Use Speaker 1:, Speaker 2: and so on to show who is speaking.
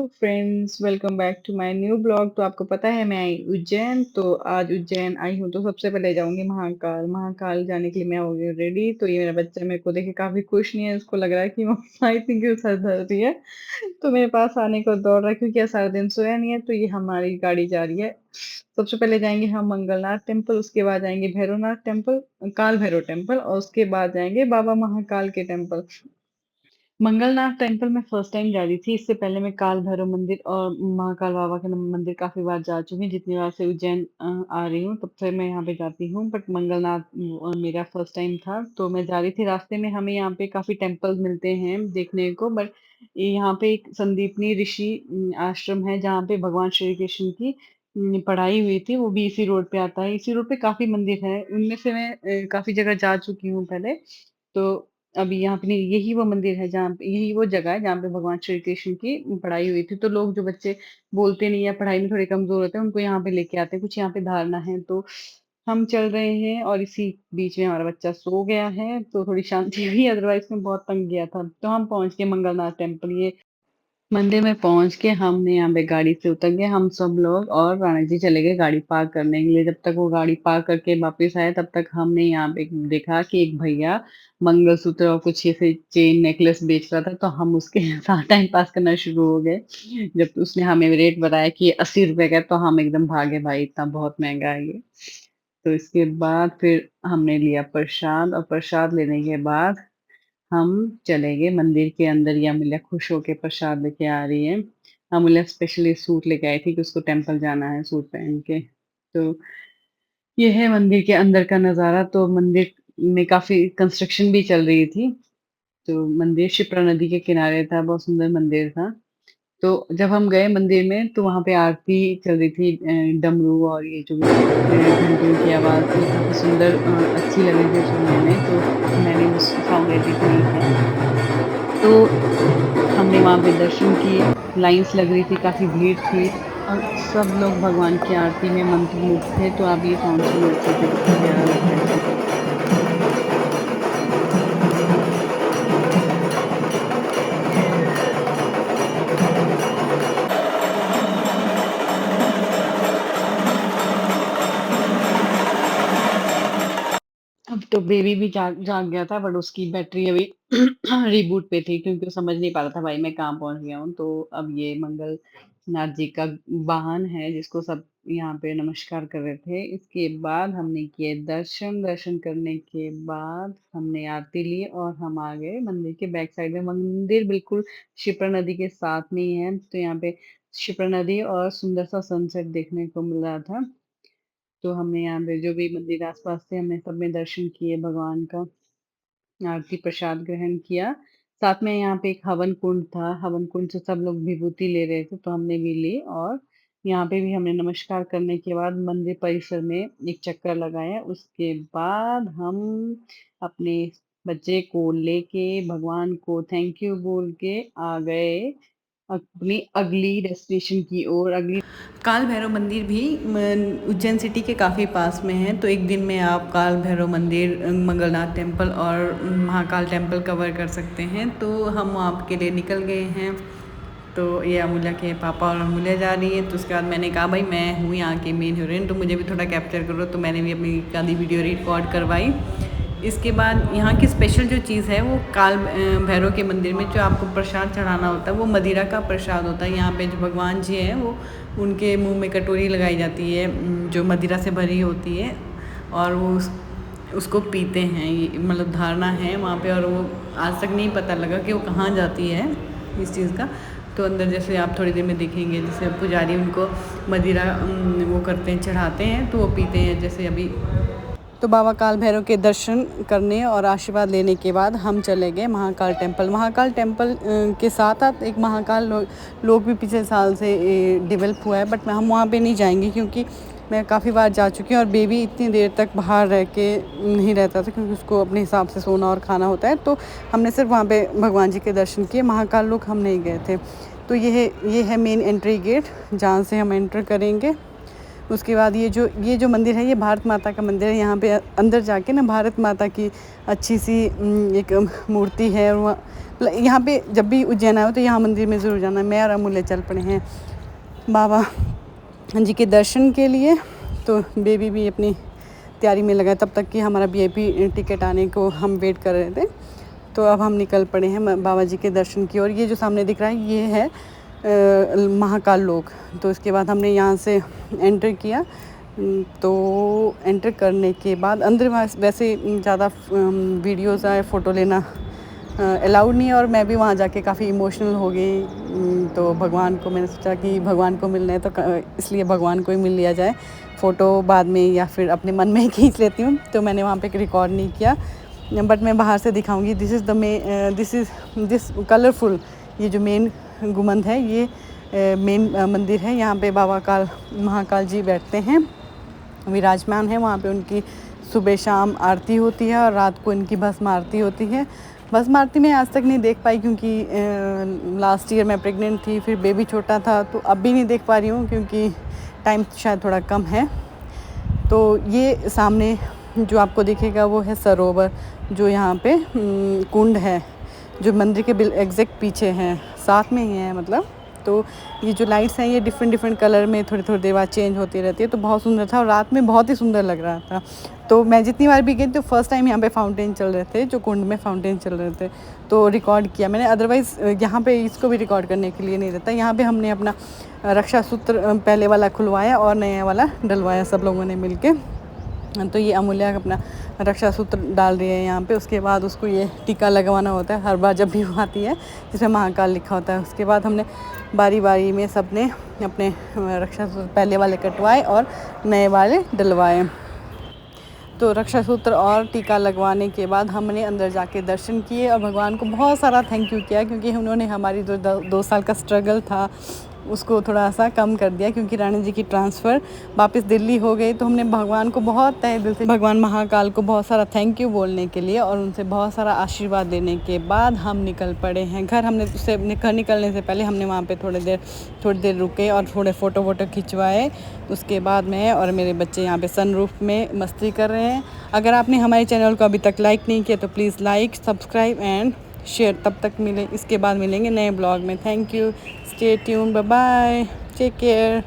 Speaker 1: Friends, welcome back to my new blog. तो आपको पता है मैं आई उज्जैन। तो आज उज्जैन आई हूँ तो सबसे पहले जाऊंगी महाकाल। महाकाल जाने के लिए मैं हो गई रेडी। तो ये मेरा बच्चा मेरे को देखे काफी खुश नहीं है, उसको लग रहा है कि मम्मा आई थिंक सर दर्द रही है। तो मेरे पास आने को दौड़ रहा है क्योंकि आज सारा दिन सोया नहीं है। तो ये हमारी गाड़ी जा रही है। सबसे पहले जाएंगे हम मंगलनाथ टेम्पल, उसके बाद जाएंगे भैरवनाथ टेम्पल, काल भैरव टेम्पल, और उसके बाद जाएंगे बाबा महाकाल के टेम्पल। मंगलनाथ टेम्पल में फर्स्ट टाइम जा रही थी। इससे पहले मैं काल भैरव मंदिर और महाकाल बाबा के मंदिर काफी बार जा चुकी हूँ। जितनी बार से उज्जैन आ रही हूँ तब से मैं यहाँ पे जाती हूँ, बट मंगलनाथ मेरा फर्स्ट टाइम था। तो मैं जा रही थी, रास्ते में हमें यहाँ पे काफी टेम्पल मिलते हैं देखने को, बट यहाँ पे एक संदीपनी ऋषि आश्रम है जहाँ पे भगवान श्री कृष्ण की पढ़ाई हुई थी। वो भी इसी रोड पे आता है। इसी रोड पे काफी मंदिर है, उनमें से मैं काफी जगह जा चुकी हूँ पहले। तो अभी यहाँ पे नहीं, यही वो मंदिर है जहाँ पे, यही वो जगह है जहाँ पे भगवान श्री कृष्ण की पढ़ाई हुई थी। तो लोग जो बच्चे बोलते नहीं या पढ़ाई में थोड़े कमजोर होते हैं उनको यहाँ पे लेके आते हैं, कुछ यहाँ पे धारणा है। तो हम चल रहे हैं और इसी बीच में हमारा बच्चा सो गया है तो थोड़ी शांति हुई, अदरवाइज में बहुत तंग गया था। तो हम पहुंच गए मंगलनाथ टेम्पल। ये मंदिर में पहुंच के हमने यहाँ पे गाड़ी से उतर गए हम सब लोग, और राणा जी चले गए गाड़ी पार्क करने के लिए। जब तक वो गाड़ी पार्क करके वापस आए तब तक हमने यहाँ पे देखा कि एक भैया मंगलसूत्र और कुछ ऐसे चेन नेकलेस बेच रहा था। तो हम उसके साथ टाइम पास करना शुरू हो गए। जब उसने हमें रेट बताया कि 80 रुपए का है, तो हम एकदम भागे, भाई इतना बहुत महंगा है ये। तो इसके बाद फिर हमने लिया प्रसाद, और प्रसाद लेने के बाद हम चले गए मंदिर के अंदर। ये अमूल्य खुश होके प्रसाद लेके आ रही है। अमूल्य स्पेशली सूट लेके आई थी कि उसको टेम्पल जाना है सूट पहन के। तो ये है मंदिर के अंदर का नज़ारा। तो मंदिर में काफी कंस्ट्रक्शन भी चल रही थी। तो मंदिर शिप्रा नदी के किनारे था, बहुत सुंदर मंदिर था। तो जब हम गए मंदिर में तो वहां पे आरती चल रही थी। डमरू और ये जो भी घंटियों की आवाज थी काफी सुंदर, अच्छी लग रही थी सुनने में। तो मैंने वो साउंड एडिट नहीं किया। तो हमने वहाँ पे दर्शन किए, लाइन्स लग रही थी, काफ़ी भीड़ थी, और सब लोग भगवान की आरती में मंत्रमुग्ध थे। तो आप ये साउंड सुनो अच्छे से, कितना प्यारा लग रहा है। अब तो बेबी भी जाग जाग गया था, बट उसकी बैटरी अभी रिबूट पे थी क्योंकि वो समझ नहीं पा रहा था भाई मैं कहाँ पहुंच गया हूँ। तो अब ये मंगल नाथ जी का वाहन है जिसको सब यहाँ पे नमस्कार कर रहे थे। इसके बाद हमने किए दर्शन। दर्शन करने के बाद हमने आरती ली और हम आ गए मंदिर के बैक साइड में। मंदिर बिल्कुल शिप्रा नदी के साथ में ही है। तो यहाँ पे शिप्रा नदी और सुंदर सा सनसेट देखने को मिल रहा था। तो हमने यहाँ पे जो भी मंदिर आसपास थे हमने सब में दर्शन किए, भगवान का आरती प्रसाद ग्रहण किया। साथ में यहाँ पे एक हवन कुंड था, हवन कुंड से सब लोग विभूति ले रहे थे तो हमने भी ली। और यहाँ पे भी हमने नमस्कार करने के बाद मंदिर परिसर में एक चक्कर लगाया। उसके बाद हम अपने बच्चे को लेके भगवान को थैंक यू बोल के आ गए अपनी अगली डेस्टिनेशन की ओर। अगली काल भैरव मंदिर भी उज्जैन सिटी के काफ़ी पास में है। तो एक दिन में आप काल भैरव मंदिर, मंगलनाथ टेम्पल और महाकाल टेम्पल कवर कर सकते हैं। तो हम आपके लिए निकल गए हैं। तो ये अमूल्य के पापा और अमूल्य जा रही है। तो उसके बाद मैंने कहा भाई मैं हूँ यहाँ की मेन हीरोइन, तो मुझे भी थोड़ा कैप्चर करो। तो मैंने भी अपनी आधी वीडियो रिकॉर्ड करवाई। इसके बाद यहाँ की स्पेशल जो चीज़ है वो काल भैरव के मंदिर में जो आपको प्रसाद चढ़ाना होता है वो मदिरा का प्रसाद होता है। यहाँ पे जो भगवान जी हैं वो उनके मुंह में कटोरी लगाई जाती है जो मदिरा से भरी होती है, और वो उसको पीते हैं। ये मतलब धारणा है वहाँ पे, और वो आज तक नहीं पता लगा कि वो कहाँ जाती है इस चीज़ का। तो अंदर जैसे आप थोड़ी देर में देखेंगे जैसे पुजारी उनको मदिरा वो करते हैं, चढ़ाते हैं, तो वो पीते हैं जैसे अभी। तो बाबा काल भैरव के दर्शन करने और आशीर्वाद लेने के बाद हम चले गए महाकाल टेम्पल। महाकाल टेम्पल के साथ साथ एक महाकाल लोक भी पिछले साल से डेवलप हुआ है, बट हम वहाँ पे नहीं जाएंगे क्योंकि मैं काफ़ी बार जा चुकी हूँ और बेबी इतनी देर तक बाहर रह के नहीं रहता था क्योंकि उसको अपने हिसाब से सोना और खाना होता है। तो हमने सिर्फ वहाँ पे भगवान जी के दर्शन किए, महाकाल लोक हम नहीं गए थे। तो ये है मेन एंट्री गेट जहाँ से हम एंटर करेंगे।
Speaker 2: उसके बाद ये जो मंदिर है ये भारत माता का मंदिर है। यहाँ पे अंदर जाके ना भारत माता की अच्छी सी एक मूर्ति है। और यहाँ पे जब भी उज्जैन आए हो तो यहाँ मंदिर में ज़रूर जाना। मैं और अमूल्य चल पड़े हैं बाबा जी के दर्शन के लिए। तो बेबी भी अपनी तैयारी में लगा तब तक कि हमारा VIP टिकट आने को हम वेट कर रहे थे। तो अब हम निकल पड़े हैं बाबा जी के दर्शन की। और ये जो सामने दिख रहा है ये है महाकाल लोक। तो इसके बाद हमने यहाँ से एंटर किया। तो एंटर करने के बाद अंदर वैसे ज़्यादा वीडियोज़ आए फ़ोटो लेना अलाउड नहीं है। और मैं भी वहाँ जाके काफ़ी इमोशनल हो गई। तो भगवान को मैंने सोचा कि भगवान को मिलना है तो इसलिए भगवान को ही मिल लिया जाए। फ़ोटो बाद में या फिर अपने मन में ही खींच लेती हूँ। तो मैंने वहाँ पे रिकॉर्ड नहीं किया, बट मैं बाहर से दिखाऊंगी। दिस कलरफुल ये जो मेन गुंबद है ये मेन मंदिर है। यहाँ पे बाबा महाकाल जी बैठते हैं, विराजमान है। वहाँ पे उनकी सुबह शाम आरती होती है और रात को इनकी भस्म आरती होती है। भस्म आरती मैं आज तक नहीं देख पाई क्योंकि लास्ट ईयर मैं प्रेग्नेंट थी, फिर बेबी छोटा था। तो अब भी नहीं देख पा रही हूँ क्योंकि टाइम शायद थोड़ा कम है। तो ये सामने जो आपको दिखेगा वो है सरोवर, जो यहाँ पे कुंड है जो मंदिर के एग्जैक्ट पीछे है, साथ में ही है मतलब। तो ये जो लाइट्स हैं ये डिफरेंट कलर में थोड़ी देर बाद चेंज होती रहती है। तो बहुत सुंदर था और रात में बहुत ही सुंदर लग रहा था। तो मैं जितनी बार भी गई तो फर्स्ट टाइम यहाँ पे फाउंटेन चल रहे थे, जो कुंड में फाउंटेन चल रहे थे, तो रिकॉर्ड किया मैंने। अदरवाइज़ यहाँ पे इसको भी रिकॉर्ड करने के लिए नहीं रहता। यहाँ पे हमने अपना रक्षा सूत्र पहले वाला खुलवाया और नया वाला डलवाया सब लोगों ने मिल के। तो ये अमूल्या अपना रक्षा सूत्र डाल रही है यहाँ पे। उसके बाद उसको ये टीका लगवाना होता है हर बार जब भी वो आती है, जिसमें महाकाल लिखा होता है। उसके बाद हमने बारी बारी में सब ने अपने रक्षा सूत्र पहले वाले कटवाए और नए वाले डलवाए। तो रक्षा सूत्र और टीका लगवाने के बाद हमने अंदर जाके दर्शन किए और भगवान को बहुत सारा थैंक यू किया, क्योंकि उन्होंने हमारी जो 2 साल का स्ट्रगल था उसको थोड़ा सा कम कर दिया। क्योंकि रानी जी की ट्रांसफ़र वापस दिल्ली हो गई। तो हमने भगवान को बहुत तहे दिल से, भगवान महाकाल को बहुत सारा थैंक यू बोलने के लिए और उनसे बहुत सारा आशीर्वाद देने के बाद हम निकल पड़े हैं घर। हमने उससे घर निकलने से पहले हमने वहाँ पे थोड़ी देर रुके और थोड़े फ़ोटो वोटो खिंचवाए। उसके बाद मैं और मेरे बच्चे यहाँ पे सनरूफ में मस्ती कर रहे हैं। अगर आपने हमारे चैनल को अभी तक लाइक नहीं किया तो please like, subscribe and share. तब तक इसके बाद मिलेंगे नए ब्लॉग में। Thank you, stay tune, bye bye, take care.